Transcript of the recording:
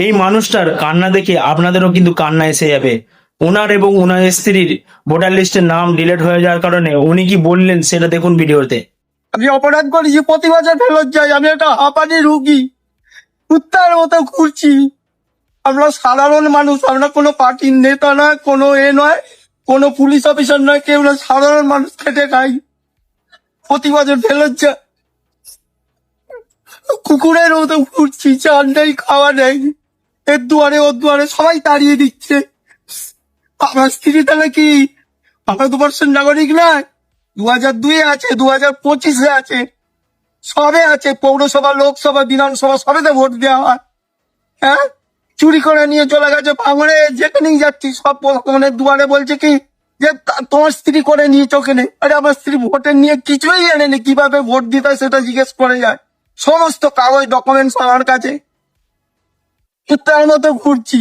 এই মানুষটার কান্না দেখে আপনাদেরও কিন্তু কান্না এসে যাবে। ওনার এবং ওনার স্ত্রীর ভোটার লিস্টের নাম ডিলিট হয়ে যাওয়ার কারণে উনি কি বললেন সেটা দেখুন ভিডিওতে। আমি অপরাধ করেছি, প্রতি বছর ফেরত যাই। আমি একটা হাঁপানি রুগী, কুত্তার মতো ঘুরছি। আমরা সাধারণ মানুষ, আমরা কোনো পার্টির নেতা নয়, কোনো নয়, কোনো পুলিশ অফিসার নয়, কেউ না, সাধারণ মানুষ খেটে খাই, প্রতি বছর ফেরত যায়। কুকুরের মতো ঘুরছি, চাল নেই, খাওয়া নেই, এর দুয়ারে ওর দুয়ারে সবাই তাড়িয়ে দিচ্ছে। আমার স্ত্রী তাহলে কি ভারতবর্ষের নাগরিক নয়? 2002 আছে, 2025 আছে, সবে আছে। পৌরসভা, লোকসভা, বিধানসভা সবেতে ভোট দেওয়া হয়। হ্যাঁ, চুরি করে নিয়ে চলে গেছে ভাঙড়ে। যেখানেই যাচ্ছি সব ভগবানের দুয়ারে বলছে কি যে তোমার স্ত্রী করে নিয়ে চোখে নেই। আরে আমার স্ত্রী ভোটের নিয়ে কিছুই এনেনি, কিভাবে ভোট দিতে হয় সেটা জিজ্ঞেস করে যায়। সমস্ত কাগজ ডকুমেন্টস আমার কাছে, কুত্তার মতো ঘুরছি।